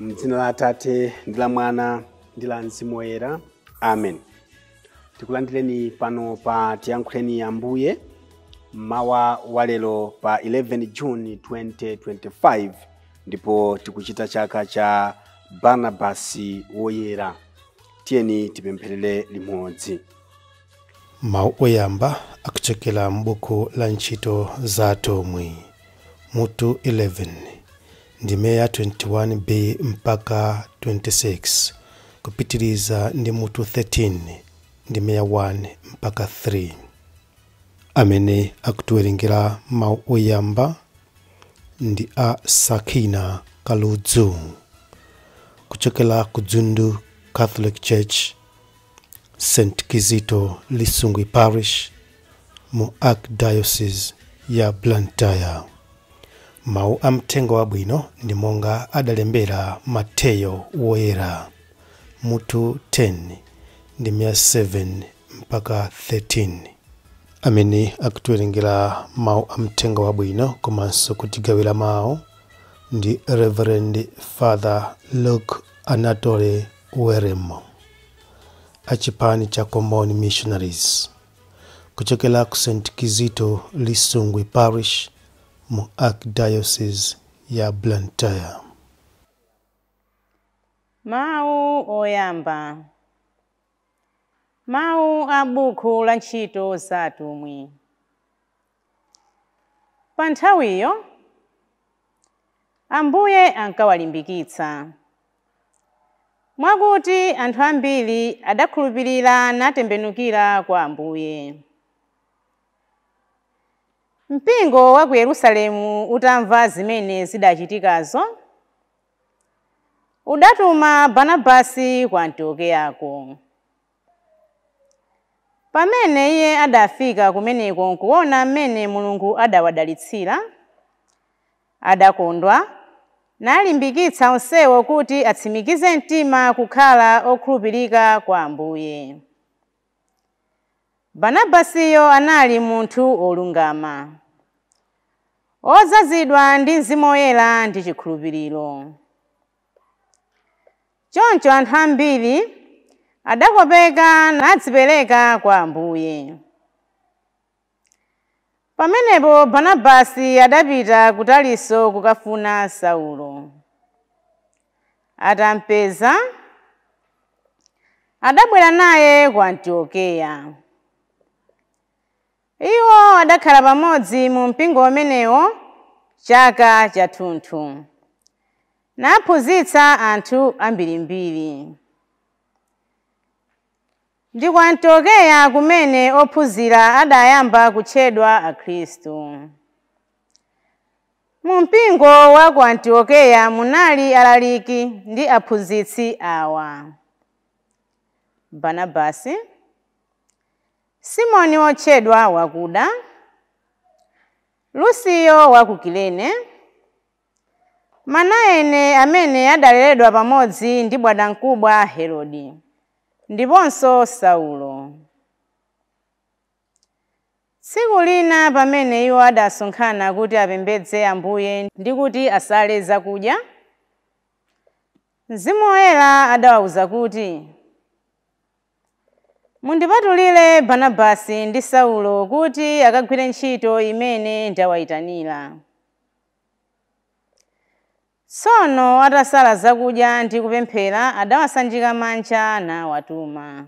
M'dzina la Atate ndi la Mwana ndi la Mzimu Woyera. Amen. Tikulandireni pano pa Tiyankhuleni Ambuye mawa walero pa 11 June 2025 ndipo tikuchita chaka cha Barnabasi woyera. Tiyeni tipempherere limodzi. Mawu oyamba akuchokera m'buku la ntchito za atumwi mutu 11 ndime ya 21b mpaka 26 kupitiriza ndi mutu 13 ndime ya 1 mpaka 3. Amene akutiwerengera mawu oyamba ndi a Sakina Kaludzu kuchokera ku Dzundu Catholic Church, St. Kizito Lisungwi Parish mu Archdiocese ya Blantyre. Mawu amtengo wabwino ndi monga adalembera Mateyo woyera mutu 10 ndime ya 7 mpaka 13. Amene akutiwerengera mawu amtengo wabwino komanso kutigawira mawu ndi Reverend Father Luke Anatole Weremo achipani cha Common Missionaries kuchokera ku St. Kizito Lisungwi Parish mu Archdiocese ya Blantyre. Mawu oyamba. Mawu a buku la ntchito za atumwi. Pa nthawiyo Ambuye ankawalimbikitsa mwakuti anthu ambiri adakhulupirira natembenukira kwa Ambuye. Mpingo wa ku Yerusalemu utamva zimene zidachitikazo udatuma Barnabasi ku Antiokeako. Pamene iye adafika kumeneko nkuona mmene Mulungu adawadalitsira, adakondwa nalimbikitsa onsewo kuti atsimikize mtima kukhala okhulupirika kwa Ambuye. Barnabasiyo anali munthu olungama, odzazidwa ndi Mzimu Woyera ndi chikhulupiriro. Choncho anthu ambiri adakopeka nadzipereka kwa Ambuye. Pamenepo Barnabasi adapita ku Tariso kukafuna Saulo. Atampeza, adabwera naye ku Antiokeya. Iwo adakhala pamodzi mu mpingo umenewo chaka chathunthu, naphunzitsa anthu ambirimbiri. Ndi ku Antiokeya kumene ophunzira adayamba kutchedwa Akhristu. Mu mpingo wa ku Antiokeya munali alaliki ndi aphunzitsi awa: Barnabasi, Simoni wotchedwa Wakuda, Lusiyo wa ku Kirene, Manaene amene adaleredwa pamodzi ndi bwanamkubwa Herode, ndiponso Saulo. Tsiku lina pamene iwo adasonkhana kuti apembedze Ambuye ndi kuti asale zakudya, Mzimu Woyera adawawuza kuti, "Mundipatulire Barnabasi ndi Saulo kuti akagwire ntchito imene ndawayitanira." Tsono atasala zakudya ndi kupemphera adawasanjika manja nawatuma.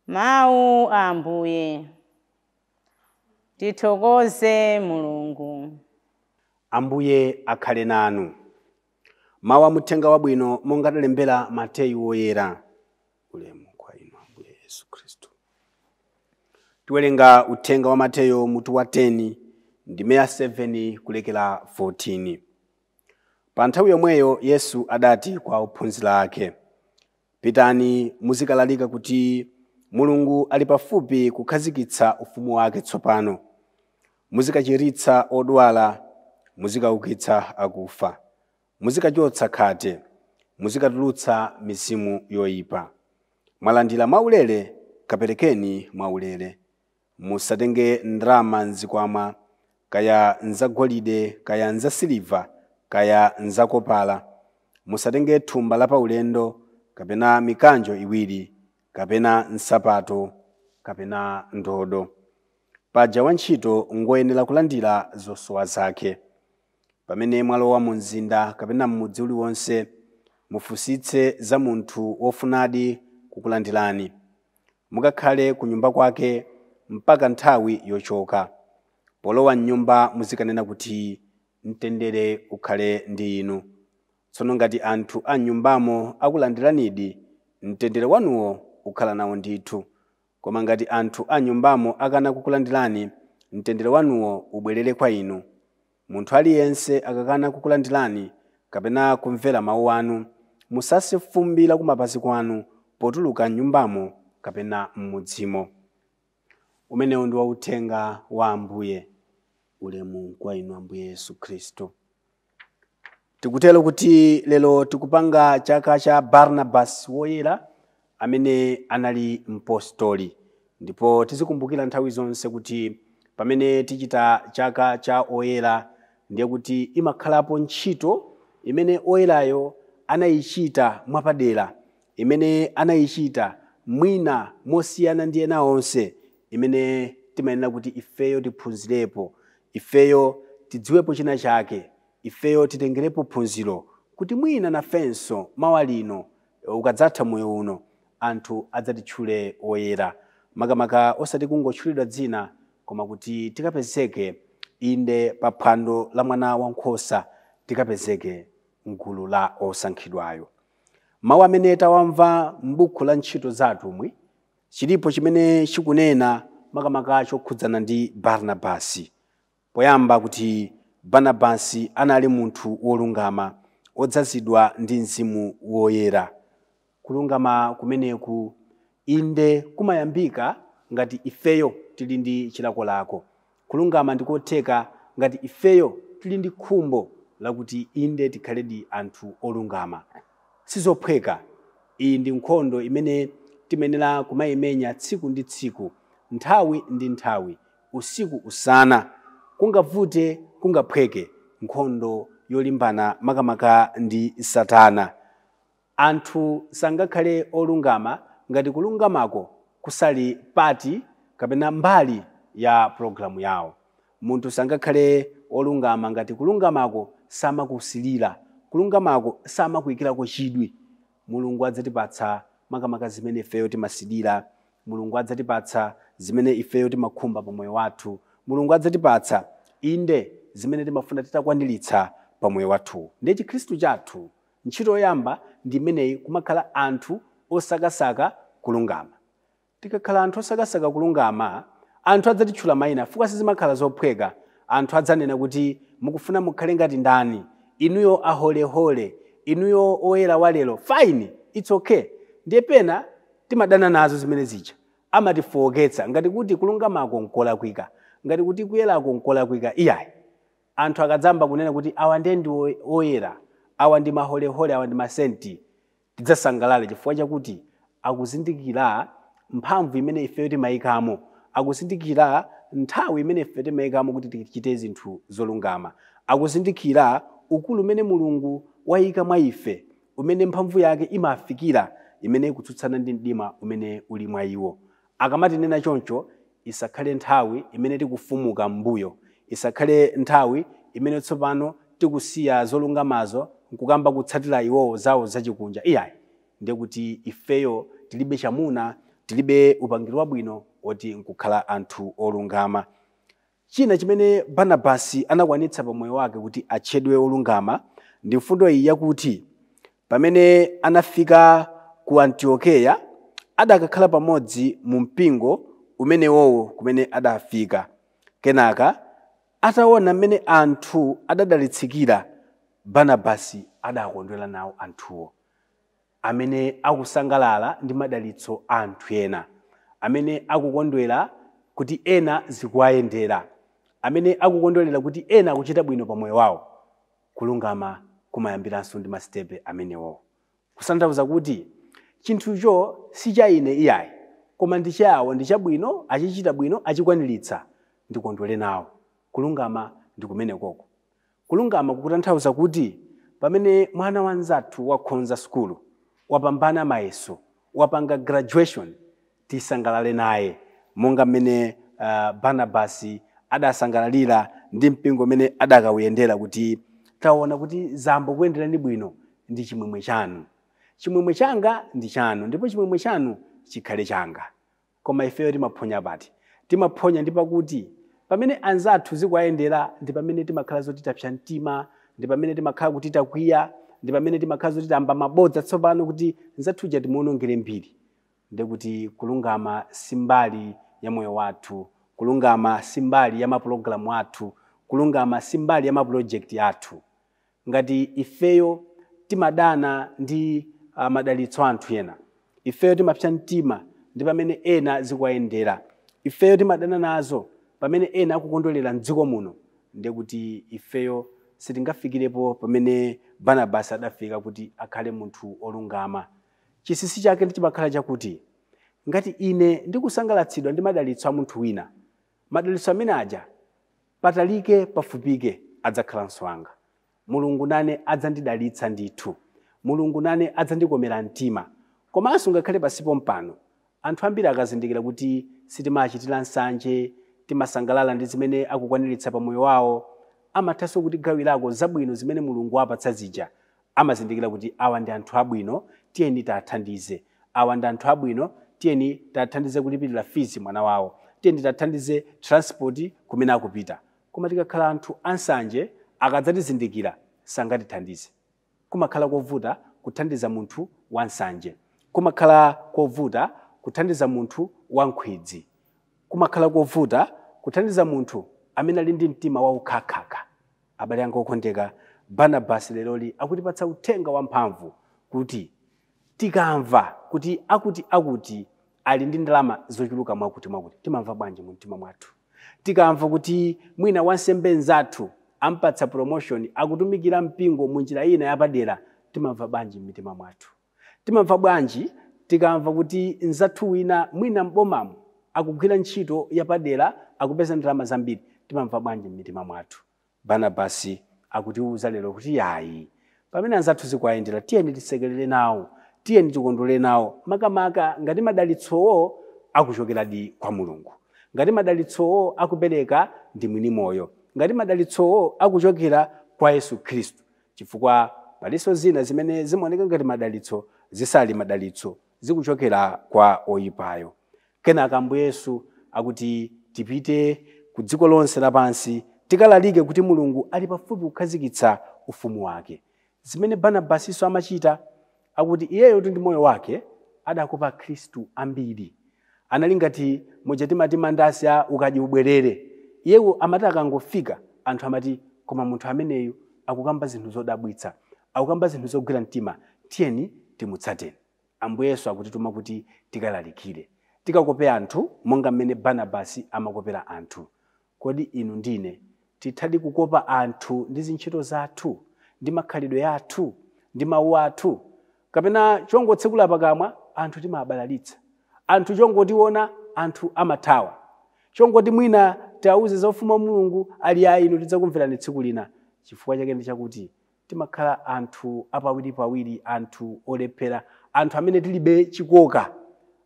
Mawu a Ambuye. Tithokoze Mulungu. Ambuye akhale nanu. Mawu amuthenga wabwino monga adalembera Mateyu woyera. Ulemu kwa inu Ambuye Yesu Khristu. Tiwerenga uthenga wa Mateyu mutu wa 10 ndime ya 7 kulekera 14. Pa nthawi yomweyo Yesu adati kwa ophunzira ake, "Pitani muzikalalika kuti Mulungu ali pafupi kukhazikitsa ufumu wake tsopano. Muzikachiritsa odwala, muzikaukitsa akufa, muzikachotsa khate, muzikatulutsa mizimu yoyipa. Mwalandira mwaulere, kaperekeni mwaulere. Musatenge ndalama m'zikwama, kaya nzagolide kaya nzasiliva kaya nzakopala. Musatenge thumba la paulendo, kapena mikanjo iwiri, kapena nsapato, kapena ndodo. Paja wantchito ngoyenera kulandira zosowa zake. Pamene mwalowa mu mzinda kapena m'mudzi uliwonse, mufunsitse za munthu wofunadi kukulandirani. Mukakhale ku nyumba kwake mpaka nthawi yochoka. Polowa m'nyumba muzikanena kuti mtendere ukhale ndi inu. Tsono ngati anthu a nyumbamo akulandiranidi, mtendere wanuwo ukhala nawo ndithu. Koma ngati anthu a nyumbamo akana kukulandirani, mtendere wanuwo ubwerere kwa inu. Munthu aliyense akakana kukulandirani kapena kumvera mawu anu, musase fumbi la kumapazi kwanu potuluka m'nyumbamo kapena m'mudzimo. Umenewu ndi uthenga wa Ambuye. Ulemu kwa inu Ambuye Yesu Khristu. Tikutero kuti lero tikupanga chaka cha Barnabasi woyera amene anali mpostoli. Ndipo tizikumbukira nthawi zonse kuti pamene tichita chaka cha oyera ndiye kuti imakhalapo ntchito imene oyerayo anayichita mwapadera, imene anayichita mwina mosiyana ndi ena onse, imene timayenera kuti ifeyo tiphunzirepo, ifeyo tidziwepo china chake, ifeyo titengerepo phunziro kuti mwina nafenso mawa lino ukadzatha moyo uno anthu adzatitchule oyera. Makamaka osati kungotchulidwa dzina, koma kuti tikapezeke inde pa phwando la mwana wankhosa, tikapezeke mgulu la osankhidwayo. Mawu amene tawamva m'buku la ntchito za atumwi, chilipo chimene chikunena makamaka chokhudzana ndi Barnabasi. Poyamba kuti Barnabasi anali munthu wolungama, odzazidwa ndi Mzimu Woyera. Kulungama kumeneku inde kumayambika ngati ifeyo tili ndi chilakolako. Kulungama ndikotheka ngati ifeyo tili ndi khumbo lakuti inde tikhaledi anthu olungama. Sizophweka. Iyi ndi nkhondo imene timenera kumayimenya tsiku ndi tsiku, nthawi ndi nthawi, usiku usana, kungavute kungaphweke, nkhondo yolimbana makamaka ndi Satana. Anthu sangakhale olungama ngati kulungamako kusali pati kapena mbali ya programu yawo. Munthu sangakhale olungama ngati kulungamako samakusilira, kulungamako samakuyikirako chidwi. Mulungu adzatipatsa makamaka zimene ifeyo timasilira, Mulungu adzatipatsa zimene ifeyo timakhumba pa moyo wathu, Mulungu adzatipatsa inde zimene timafuna titakwaniritsa pa moyo wathu. Ndi Chikhristu chathu ntchito yoyamba ndi imeneyi, kumakhala anthu osakasaka kulungama. Tikakhala anthu osakasaka kulungama, anthu adzatitchula mayina, fuka sizimakhala zophweka. Anthu adzanena kuti mukufuna mukhale ngati ndani, inuyo aholehole, inuyo oyera walero. Fine, it's okay. Ndiye pena timadana nazo zimene zija, amatifowoketsa ngati kuti kulungamako nkolakwika, ngati kuti kuyerako nkolakwika. Iyayi, anthu akadzamba kunena kuti awa ndi oyera, awa ndi maholehole, awa ndi masenti, tidzasangalale chifukwa chakuti akuzindikira mphamvu imene ifeyo timayikamo, akuzindikira nthawi imene ifeyo timayikamo kuti tichite zinthu zolungama, akuzindikira ukulu umene Mulungu wayika mwa ife, umene mphamvu yake imafikira, imene ikutsutsana ndi mdima umene uli mwa iwo. Akamatinena choncho, isakhale nthawi imene tikufumuka mbuyo, isakhale nthawi imene tsopano tikusiya zolungamazo nkukamba kutsatira iwowo zawo zachikunja. Iyayi, ndiye kuti ifeyo tilibe chamuna, tilibe upangiri wabwino oti nkukhala anthu olungama. China chimene Barnabasi anakwanitsa pa moyo wake kuti atchedwe olungama ndi mfundo iyi yakuti pamene anafika ku Antiokeya adakakhala pamodzi mu mpingo umenewowo kumene adafika. Kenaka ataona mmene anthu adadalitsikira, Barnabasi adakondwera nawo anthuwo, amene akusangalala ndi madalitso a anthu ena, amene akukondwera kuti ena zikuwayendera, amene akukondwerera kuti ena akuchita bwino pa moyo wawo. Kulungama kumayambiranso ndi masitepe amenewo. Kusanthauza kuti chinthucho si cha ine iyayi, koma ndi chawo, ndi chabwino, achichita bwino, achikwaniritsa, ndikondwere nawo. Kulungama ndi kumenekoko. Kulungama kukutanthauza kuti pamene mwana wanzathu wakhonza sukulu, wapambana mayeso, wapanga graduation, tisangalale naye monga mmene Barnabasi adasangalalira ndi mpingo mmene adakawuyendera kuti taona kuti zambo kuyenderani bwino ndi chimwemwe chanu. Chimwemwe changa ndi chanu ndipo chimwemwe chanu chikhale changa. Koma ifeyo timaphonya pati? Timaphonya ndi pakuti pamene anzathu zikuwayendera ndi pamene timakhala zoti tapsa mtima, ndi pamene timakhala kuti takwiya, ndi pamene timakhala zoti tamba mabodza tsopano kuti nzathuja timuonongere mbiri. Ndi kuti kulungama simbali ya moyo wathu, kulungama simbali ya mapulogalamu athu, kulungama simbali ya maprojekti athu. Ngati ifeyo timadana ndi madalitso anthu ena, ifeyo timapsa mtima ndi pamene ena zikuwayendera, ifeyo timadana nazo pamene ena akukondwerera mdziko muno, ndi kuti ifeyo sitingafikirepo pamene Barnabasi adafika kuti akhale munthu olungama. Chisisi chake ndi chimakhala chakuti ngati ine ndikusangalatsidwa ndi madalitso a munthu wina, madalitso amene aja patalike pafupike adzakhalanso anga. Mulungu nane adzandidalitsa ndithu, Mulungu nane adzandikomera mtima. Komanso ngakhale pasipo mpano, anthu ambiri akazindikira kuti sitimachitira nsanje, timasangalala ndi zimene akukwaniritsa pa moyo wawo, amathanso kuti gawirako zabwino zimene Mulungu apatsa zija, amazindikira kuti awa ndi anthu abwino, tiyeni tathandize. Awa ndi anthu abwino, tiyeni tathandize kulipirira fees mwana wawo, tiyeni tathandize transport kumene akupita. Koma tikakhala anthu ansanje, akadzatizindikira sangatithandize. Kumakhala kovuta kuthandiza munthu wansanje, kumakhala kovuta kuthandiza munthu wankhwidzi, kumakhala kovuta kuthandiza munthu amene ali ndi mtima waukhakha. Abale anga okondeka, Barnabasi leroli akutipatsa uthenga wamphamvu kuti tikamva kuti akuti ali ndi ndalama zochuluka mwakuti timamva bwanji mu mtima mwathu? Tikamva kuti mwina wansembe nzathu ampatsa promotion, akutumikira mpingo munjira ina yapadera, timamva bwanji mmitima mwathu? Timamva bwanji tikamva kuti nzathu wina mwina mbomamo akugwira ntchito yapadera, akupeza ndalama zambiri, timamva bwanji mmitima mwathu? Barnabasi akutiuza lero kuti yayi, pamene anzathu zikuwayendera, tiyeni tisekerere nawo, tiyeni tikondwere nawo, makamaka ngati madalitsowo akuchokeradi kwa Mulungu, ngati madalitsowo akupereka ndi mwini moyo, ngati madalitsowo akuchokera kwa Yesu Khristu. Chifukwa palinso zina zimene zimaoneka ngati madalitso zisali madalitso, zikuchokera kwa oyipayo. Kenaka Ambuye Yesu akuti tipite ku dziko lonse lapansi tikalalike kuti Mulungu ali pafupi kukhazikitsa ufumu wake. Zimene Barnabasi amachita, akuti iyeyo ndi moyo wake adakopa Khristu ambiri. Anali ngati moja timati mandasi ukadya ubwerere. Iyewo amati akangofika anthu amati koma munthu ameneyo akukamba zinthu zodabwitsa, akukamba zinthu zogwira mtima, tiyeni timutsateni. Ambuye Yesu akutituma kuti tikalalikire, tikakope anthu monga mmene Barnabasi amakopera anthu. Kodi inu ndine tithadi kukopa anthu ndi zintchito zathu, ndi makhalidwe athu, ndi mawu athu? Kapena chongotsekula pakamwa anthu timabalalitsa, anthu chongotiona anthu amathawa, chongoti mwina tiauze za ufumu wa Mulungu ali ayi inu tidzakumverani tsiku lina? Chifukwa chake ndi chakuti timakhala anthu apawiripawiri, anthu olephera, anthu amene tilibe chikoka,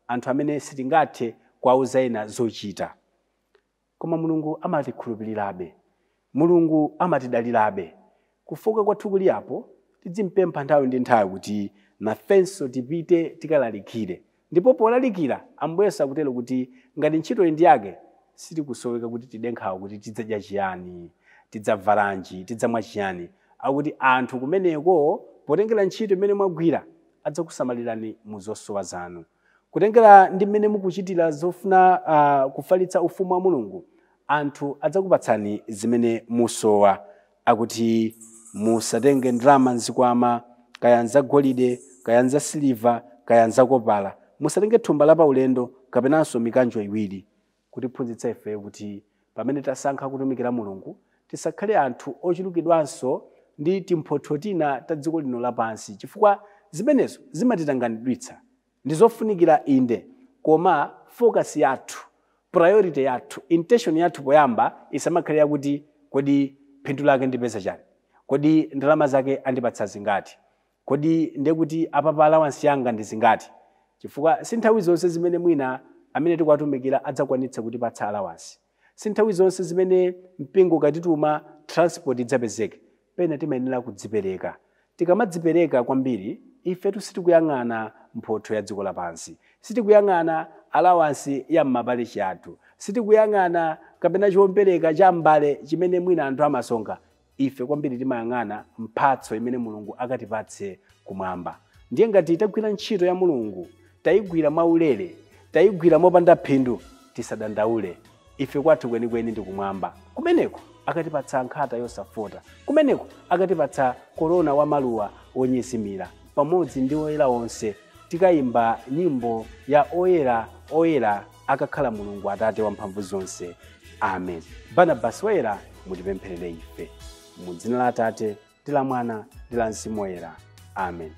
anthu amene sitingathe kuauza ena zochita. Koma Mulungu amatikhulupirirabe, Mulungu amatidalirabe. Kufoka kwathu kuli apo, tidzimpempha nthawi ndi nthawi kuti nafenso tipite tikalalikire. Ndipo polalikira Ambuye Yesu akutero kuti ngati ntchito ndi yake, sitikusoweka kuti tidenkhawo kuti tidzadya chiyani, tidzavalanji, tidzamwa chiyani. Akuti anthu kumeneko potengera ntchito imene mwagwira adzakusamalirani mu zosowa zanu. Kutengera ndi mmene mukuchitira zofuna kufalitsa ufumu wa Mulungu, anthu adzakupatsani zimene musowa. Akuti musatenge ndalama nzikwama, kaya nzagolide, kaya nzasiliva, kaya nzakopala, musatenge thumba la paulendo kapenanso mikanjo iwiri. Kutiphunzitsa ife kuti pamene tasankha kutumikira Mulungu, tisakhale anthu ochulukidwanso ndi timphotho tina ta dziko lino lapansi, chifukwa zimenezo zimatitanganidwitsa. Ndi zofunikira inde, koma focus yathu, priority yathu, intention yathu poyamba isamakhale yakuti kodi phindu lake ndipeza chani, kodi ndalama zake andipatsa zingati, kodi ndekuti apa pa allowance yanga ndi zingati, chifukwa si nthawi zonse zimene mwina amene tikuwatumikira adzakwanitsa kutipatsa allowance, si nthawi zonse zimene mpingo katituma transport idzapezeke. Pena timayenera kudzipereka. Tikamadzipereka kwambiri ife sitikuyang'ana mphotho ya dziko lapansi, sitikuyang'ana allowance ya m'mapalichi athu, sitikuyang'ana kapena chompereka cha mbale chimene mwina anthu amasonga. Ife kwambiri timayang'ana mphatso imene Mulungu akatipatse kumwamba. Ndiye ngati tagwira ntchito ya Mulungu, tayigwira mwaulere, tayigwira mopanda phindu, tisadandaule. Ife kwathu kwenikweni ndi kumwamba. Kumeneko akatipatsa nkhata yosafota, kumeneko akatipatsa korona wa maluwa onyesimira, pamodzi ndi oyera onse tikayimba nyimbo ya oyera oyera akakhala Mulungu Atate wamphamvu zonse. Amen. Barnabas Woyera mutipempherere ife. Mu dzina la Atate ndi la Mwana ndi la Mzimu Woyera. Amen.